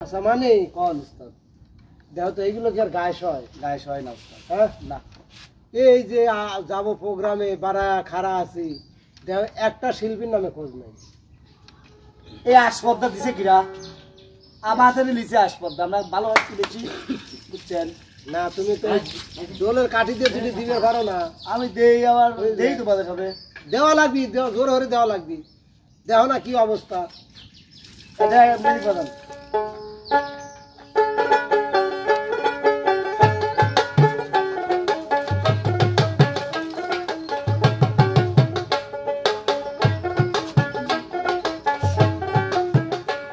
আচ্ছা মানে কোন উস্তাদ দেখো তো এইগুলো কি আর গায়ে হয় না উস্তাদ? হ্যাঁ না, এই যে যাব প্রোগ্রামে বাড়া খাড়া আছি, দেখো একটা শিল্পীর নামে খোঁজ নেই। এই আসপদ্দা দিছে কিরা আমাদের লিচে আসপদ্দা আমরা ভালো তুলেছি বুঝছেন না তুমি তো জোলের কাঠি দিয়ে তুমি দিবে পারো না। আমি দেই আবার দেই তোমাদের সাথে দেওয়া লাগবি, জোর হরে দেওয়া লাগবি। দেখো না কি অবস্থা। এটা মেনে করেন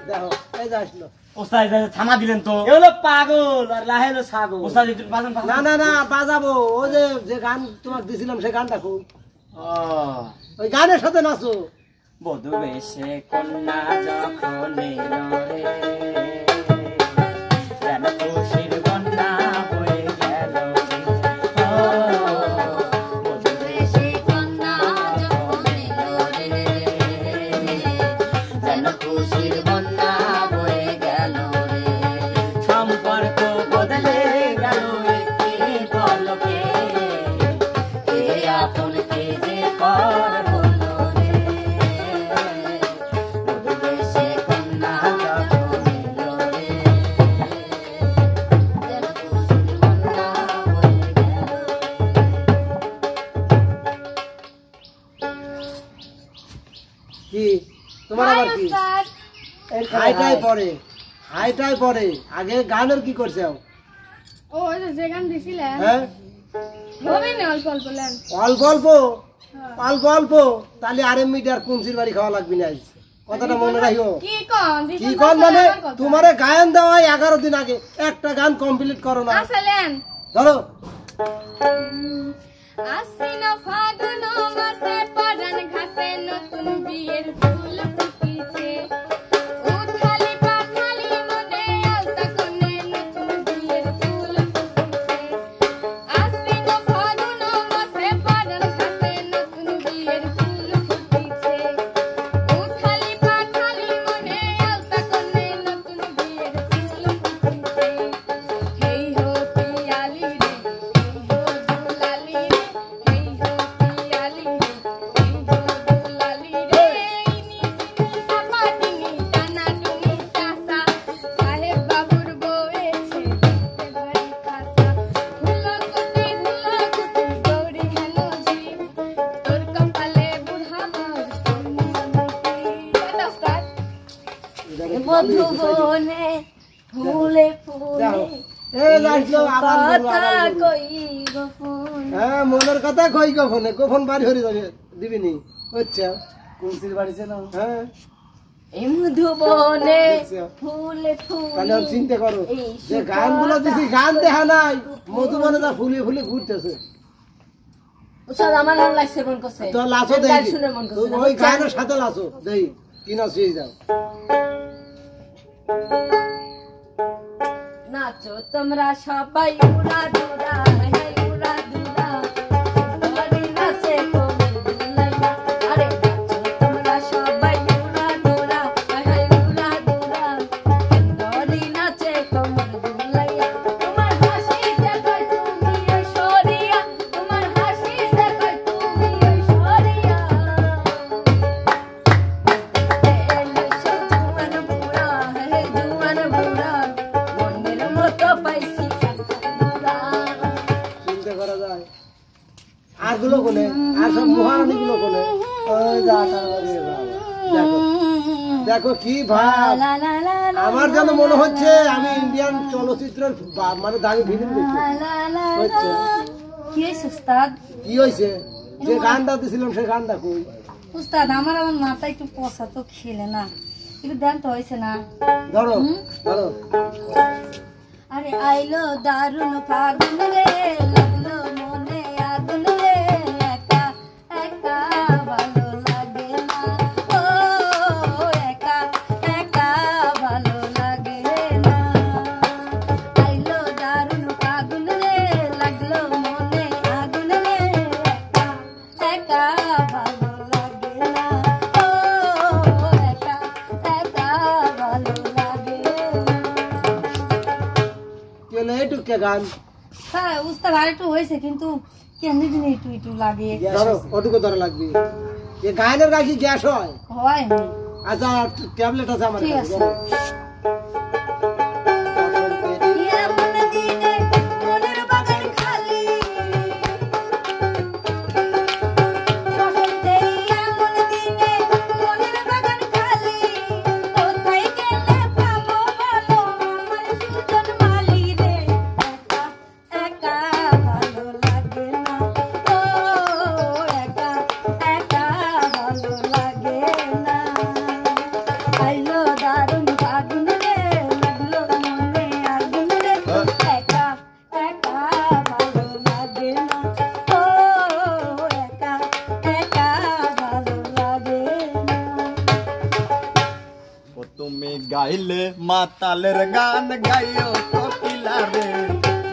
দেখো এই যে আসলো ওস্তাদ থামা দিলেন তো। এগুলো পাগল আর লাহেলো ছাগল। ওস্তাদ একটু বাজান না না না বাজাবো। ও যে যে গান তোমাকে দিছিলাম সেই গানটা খুব ওই গানের সাথে নাচো। বধূ বেশে কন্যা যখন এলো রে, যেন খুশির বন্যা বয়ে গেল রে। বধূ বেশে কন্যা যখন এলো রে, যেন খুশির বন্যা বয়ে গেল রে। সম্পর্ক বদলে গেল একটি পলকে, এ আপন কে যে পর হলো রে। বধূ বেশে কন্যা যখন এলো রে, যেন খুশির বন্যা বয়ে গেল। কি তোমার আবার কি হাইটাই পরে, হাইটাই পরে। আগে গানের কি করছে? ও যে গান দিছিলেন হ্যাঁ হবে না, অল্প অল্প লেন। অল্প অল্প অল্প অল্প তাহলে আরে মিটার কুঞ্চির বাড়ি খাওয়া লাগবে না। কথাটা মনে রাখিও। কি কোন কি কর মানে তোমারে গায়ন দেওয়া 11 দিন আগে একটা গান কমপ্লিট করো না। আসলেন ধরো আশ্বিন ফাগুন মাসে পরান ঘাসে নতুন বিয়ের ফুল ফুটিছে, উঠালি পাখালি মনে আলতা কোণে নতুন বিয়ের ফুল ফুটিছে। আশ্বিন ফাগুন মাসে পরান ঘাসে নতুন বিয়ের ফুল ফুটিছে, উঠালি পাখালি মনে আলতা কোণে নতুন বিয়ের ফুল ফুটিছে। হেই হো পিয়ালি রে, হেই হো দুলালি রে, হেই হো পিয়ালি রে, হেই হো দুলালি রে। ইনি ইনি চাপাটিনি টানা টুনি চাষা, সাহেব বাবুর বউয়েছে দেখতে ভারী খাসা। ধুলোকুটি ধুলোকুটি গৌরী হেন ঝিম, তোর কপালে বুড়া মার তুমি এটা স্টার্ট। বধু বনে ফুলে ফুলে দেখো এই আসলো আবার বলবো, কথা আবার বলবো। কই গোপন। হ্যাঁ মনের কথা কই কখনে কখন বাড়ি হয়ে যাবে দিবিনি আচ্ছা। কুঞ্চির বাড়িছে না হ্যাঁ এই মধু বনে দেখছো? ফুলে তাহলে ফুলে চিন্তা করো এই যে গানগুলো দিছি গান দেখা নাই, মধুবনে যা ফুলে ফুলে ঘুরতেছে। উস্তাদ আমার ভালো লাগছে মন করছে তো লাচো গান দেই শুনে মন করছে ওই গানের সাথে লাচো দেই কি নাচ যাও। নাচো তোমরা সবাই উড়া দুরা হাই উড়া দুরা ধরে নাচে কোমর দুলাইয়া। আরে নাচো তোমরা সবাই উড়া দুরা হাই উড়া দুরা ধরে নাচে কোমর দুলাইয়া। তোমার হাসি দেখায় তুমি ঐশ্বরিয়া, তোমার হাসি দেখায় তুমি ঐশ্বরিয়া। এলো সে জুয়ান বুড়া হে জুয়ান বুড়া, মনের মতো পাইছি বুড়া। চিন্তা করা যায়। আর গুলো কোনে, আর সব মহারানী গুলো কোনে। ওই যা টানাবাড়ি বাবা। দেখো দেখো কি ভাব। লা লা লা লা আমার যেন মনে হচ্ছে আমি ইন্ডিয়ান চলচ্চিত্রের মানে দামি ফিল্ম দেখছি। লা লা হচ্ছে কি হয়েছে উস্তাদ? কি হয়েছে? যে গানটা দিছিলাম সেই গানটা কই? উস্তাদ আমার মাথা একটু পচা তো খেলে না, একটু দেন তো হয়েছে না। ধরো ধরো আরে আইলো দারুন ফাগুন রে, লাগলো মনে আগুন রে, একা একা ভালো লাগে না, ও একা একা ভালো লাগে না। আইলো দারুন ফাগুন রে, লাগলো মনে আগুন রে, একা একা ভালো লাগে না, ও একা একা ভালো লাগে না। তাহলে এইটুকে গান হ্যাঁ উস্তাদ আর একটু হয়েছে কিন্তু কেমনি দিন একটু একটু লাগে ধরো ওটুকু ধরা লাগবে এ গায়নের গা কি গ্যাস হয় হয় না আচ্ছা ট্যাবলেট আছে আমার ঠিক কাছে আছে। এমন দিনে মনের বাগান খালি বসন্তে এমন দিনে মনের বাগান খালি কোথায় গেলে পাবো বলো আমার সুজন মালি রে একা একা ভালো লাগে না ও একা একা ভালো লাগে না আইলো দারুণ ফাগুন রে লাগলো মনে আগুন রে একা একা ভালো লাগে না ও একা একা ভালো লাগে না ও তুমি গাইলে মাতালের গান গাইও কোকিলা রে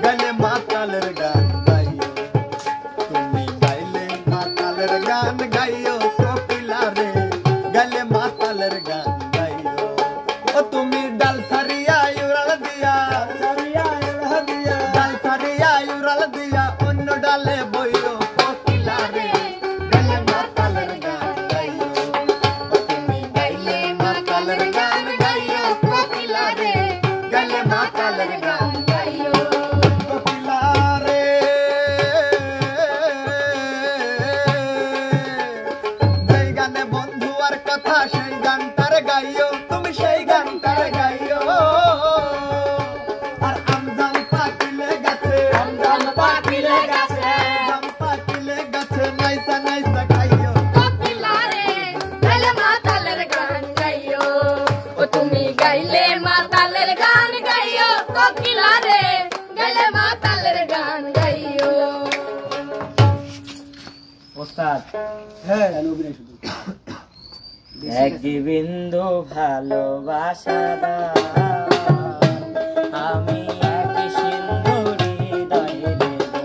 গাইলে মাতালের গান গাইও তুমি গাইলে মাতালের গান গাইও কোকিলা রে গাইলে মাতালের গান গাইও ও তুমি ডাল সারিয়া উড়াল দিয়া ডাল সারিয়া উড়াল দিয়া অন্য ডালে বইও কোকিলা রে গাইলে মাতালের গান গাইও তুমি গাইলে মাতালের গান গাইও কোকিলা রে গাইলে মাতালের গান গাইও কোকিলা রে যেই গানে বন্ধু আর কথা সেই গানটার গাইও তুমি সেই গানটার গাইও আর আমজাম পাকিলে গাছে আমজাম পাকিলে গাছে নাইসা নাইসা গাইও কোকিলা রে গাইলে মাতালের গান গাইও ও তুমি গাইলে মাতালের গান গাইও কোকিলা রে গাইলে মাতালের গান গাইও ওস্তাদ হ্যাঁ এক বিন্দু ভালোবাসা আমি এক সিন্ধুরি হৃদয়ে দেব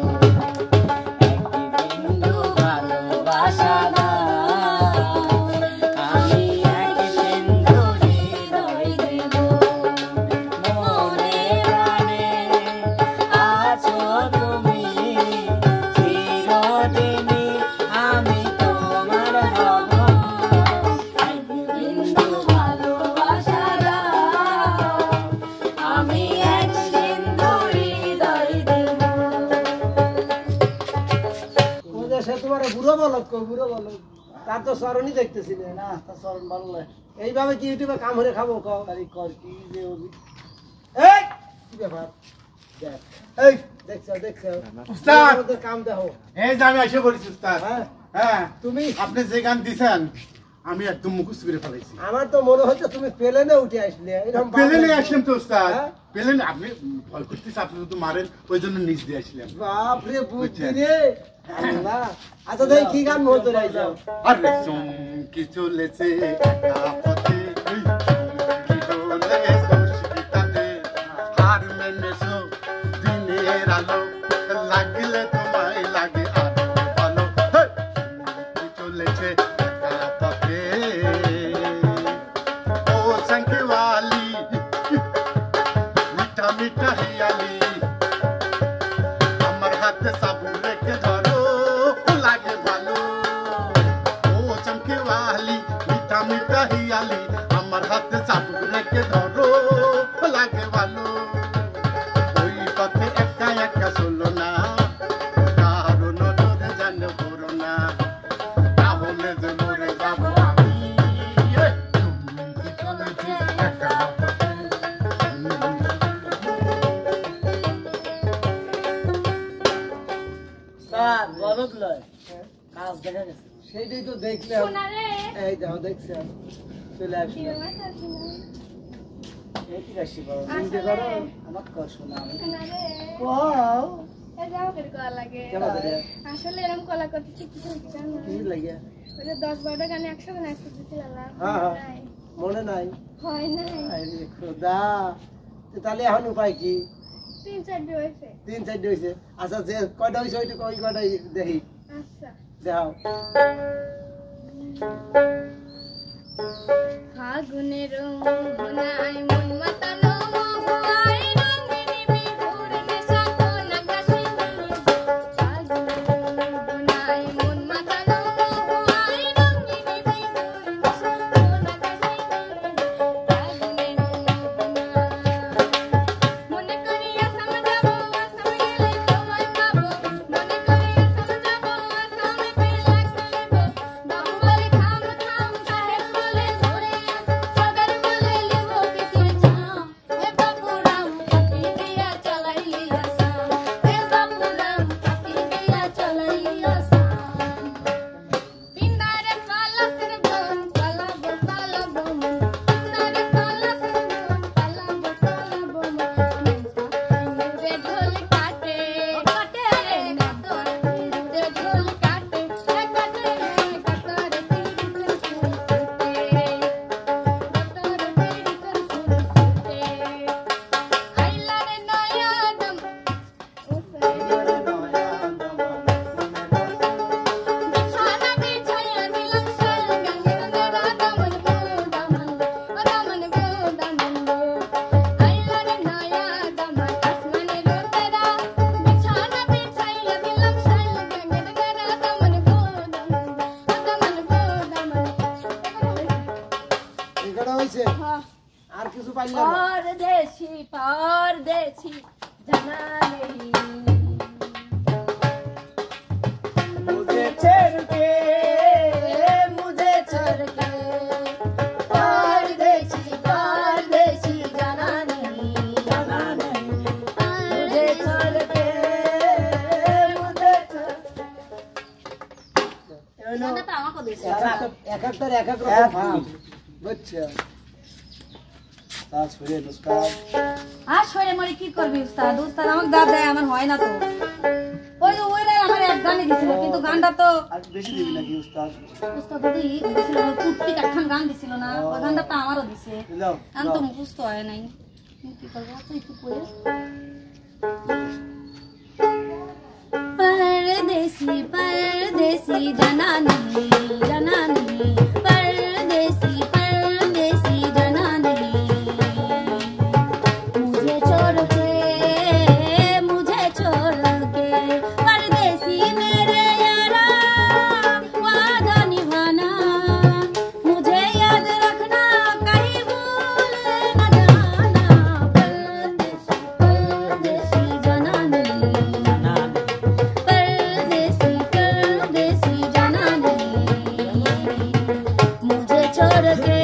এক বিন্দু ভালোবাসা আমি এক সিন্ধুরি হৃদয়ে দেব মনে প্রাণে আছো তুমি চিরদিনই আমি তোমার হব বিন্দু ভালোবাসা আমি এক সিন্ধুরি হৃদয় দেব ও যে সে তোমার বুড়ো বলত কই বুড়ো বলত তার তো স্মরণই দেখতেছি না না তা চরণ ভালো লাগে এইভাবে কি ইউটিউবে কাম হরে খাবো কও তারি কর কি যে এই কি ব্যাপার দেখ এই দেখছো উস্তাদ! আমাদের কাম দেখো এই যে আমি এসে বলেছি উস্তাদ হ্যাঁ হ্যাঁ তুমি আপনি যে গান দিছেন আমি একদম মুখস্থ করে ফেলাইছি আমার তো মনে হচ্ছে তুমি প্লেনে উঠে আসলে এরকম প্লেনে আসলাম তো উস্তাদ হ্যাঁ? প্লেনে আপনি ভয় করতেছে আপনি তো মারেন ওই জন্য নিচ দিয়ে আসলাম বাপ রে বুদ্ধি রে আল্লাহ আচ্ছা তাই কি গান মন ধরে আইছো আরে চমকি চলেছে একা পথে এই চমকি চলে খুশকিটাতে হার মেনেছো দিনের আলো লাগলে তোমায় লাগে আরো ভালো হেই! চমকি চলেছে একা পথে ও সংকেওয়ালি মিঠা মিঠা হিয়ালি আমার হাতে সাবুন রেখে ধরো লাগে ভালো ও চমকে वाली মিঠা মিঠা হিয়ালি আমার হাতে সাবুন রেখে ধরো লাগে ভালো ওই পথে একা একা চলো না কারো নজরে যেন পড়ো না তাহলে যে মরে যাবো আমি চমকে চলেছে একা পথে স্যার গরদ লয় কাজ দেখা গেছে সেইটাই তো দেখলে সোনা রে এই দেখো দেখছো চলে আসলো এই কি রাশি বাবা চিনতে পারো আমার কর শোনা আমি সোনা রে কও এই যাও করে কলা লাগে কেমন করে আসলে এরকম কলা করতেছি কিছু জানো কি লাগে ওই যে 10-12টা গানে একসাথে নাচ করতেছিলাম হ্যাঁ হ্যাঁ মনে নাই হয় নাই আরে খোদা তো তাহলে এখন উপায় কি 3-4 দিন হয়েছে 3-4 হয়েছে আচ্ছা যে কয়টা হয়েছে ওইটা কই কয়টা দেখি আচ্ছা দেখাও ফাগুনের মোহনায় মন মাতানো মহুয়ায় রঙিনী বিহুর परदेसी जाना नहीं मुझे छोड़ के परदेसी परदेसी जाना नहीं मुझे छोड़ के मुझे গানটা তো আমাকে দিছে এক একটার এক এক রকম ভাব বুঝছো তার ছড়ে উস্তাদ আর সরে মরে কি করবি উস্তাদ উস্তাদ আমাকে দাঁত দেয় আমার হয় না তো ওই যে ওই রে আমার এক গানে দিছিল কিন্তু গানটা তো আর বেশি দিবি নাকি উস্তাদ উস্তাদ দিদি দিছিল কুট্টি কাঠান গান দিছিল না ওই গানটা তো আমারও দিছে দাও আমি তো মুখস্থ হয় নাই কি করবো আচ্ছা একটু কই परदेसी परदेसी जाना नहीं परदेसी परदेसी जाना नहीं मुझे छोड़ के परदेसी मेरे यारा वादा निभाना मुझे याद रखना कहीं भूल न जाना परदेसी परदेसी जाना नहीं परदेसी परदेसी जाना नहीं मुझे छोड़ के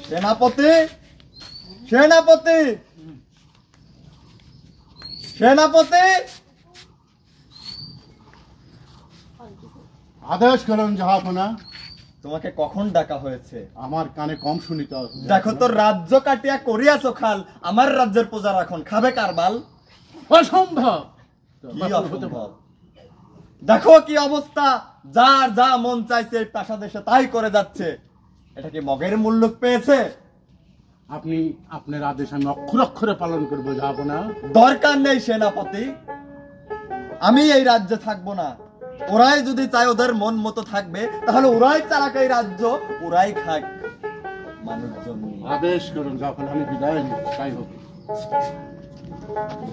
সেনাপতি সেনাপতি সেনাপতি আদেশ করেন জাহাপনা। তোমাকে কখন ডাকা হয়েছে? আমার কানে কম শুনিতে হয়। দেখো তো রাজ্য কাটিয়া করিয়াছো খাল, আমার রাজ্যের প্রজা রাখন খাবে কারবাল? অসম্ভব। কি অসম্ভব? দেখো কি অবস্থা, যার যা মন চাইছে এই প্রাসাদে সে তাই করে যাচ্ছে। এটা কি মগের মুল্লুক পেয়েছে? আপনি আপনার আদেশ আমি অক্ষর অক্ষরে পালন করবো জাহাপনা। দরকার নেই সেনাপতি, আমি এই রাজ্যে থাকবো না। ওরাই যদি চায় ওদের মন মতো থাকবে, তাহলে ওরাই চালাক এই রাজ্য, ওরাই খাক মানুষজন। আদেশ করুন জাহাপনা, আমি বিদায় নিই, তাই হোক।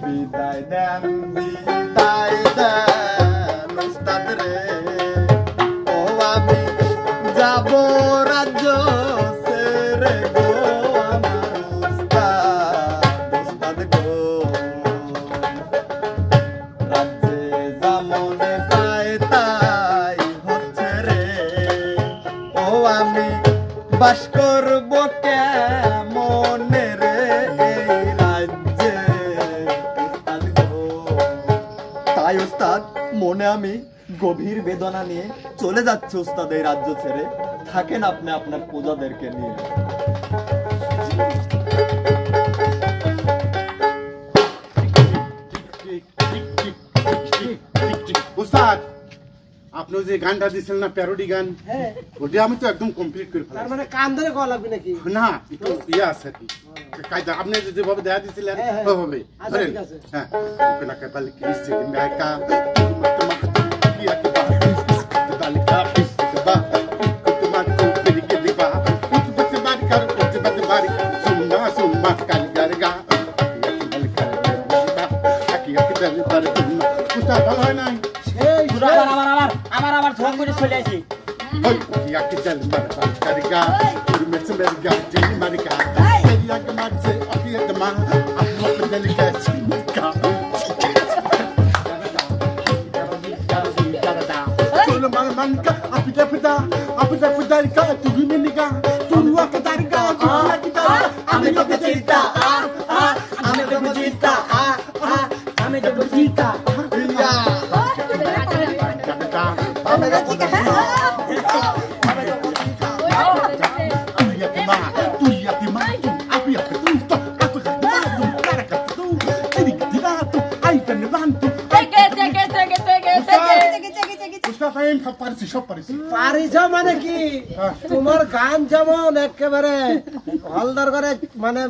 বিদায় দেন বিদায় দেন ওস্তাদ রে, ও আমি যাব রাজ্য ছেড়ে গো আমার ওস্তাদ, ওস্তাদ গো। রাজ্যে যা মনে চায় তাই হচ্ছে রে, ও আমি বাস করব কেমনে রে এই রাজ্যে, ওস্তাদ গো। তাই ওস্তাদ মনে আমি গভীর বেদনা নিয়ে চলে যাচ্ছে ওস্তাদ এই রাজ্য ছেড়ে। থাকেন আপনি আপনার প্রজাদেরকে নিয়ে। উস্তাদ, আপনি যে গানটা দিয়েছিলেন না প্যারোডি গান, হ্যাঁ ওটা আমি তো একদম কমপ্লিট করে তার ফেলাম। মানে কান ধরে কল লাগবে নাকি? না একটু ইয়ে আছে আর কি, কায়দা আপনি যেভাবে দেখা দিয়েছিলেন হ্যাঁ, হ্যাঁ। ওভাবে আচ্ছা, ধরেন। ঠিক আছে। হ্যাঁ ওকে না কাল কিস যে মেকা কিয়া কে বাহ কাল কা কিস কে বাহ তোমার কো তেরি কে দিবা কুত বাত কর কুত বাত সুন্না সুন্না কাল গরগা কাল কর কিয়া কে দল पर উস্তাদ ভালো হয় নাই? সেই আমার ধোয়া করে চলে আসি। ওই কিয়া কে দল पर करगा में से मेरे गा जी मर गा तेरी के मर से अभी दमा अपना बदल के चिमका Solo man ka apida ka tu gini niga tu wa ka darga tu la ki dar আমি তো বুঝিতা আমি তো বুঝিতা আমি তো বুঝিতা ya আমি রাজ্য tu ya ti ma tu api ya tu to api ka tu cara ka tu tiri ti da tu ai ka ne van tu Mustafa em সব পারিস পারিছ মানে কি? তোমার গান যেমন একেবারে হলদার করে মানে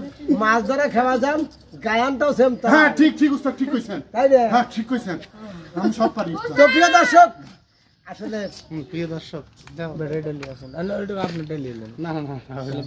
মাছ ধরে খাওয়া যান, গায়ানটাও সেম হ্যাঁ ঠিক উস্তাদ ঠিক কইছেন তাই না? হ্যাঁ ঠিক কইছেন আমি সব পারি তো প্রিয় দর্শক, আসলে প্রিয় দর্শক আপনি ডেলি না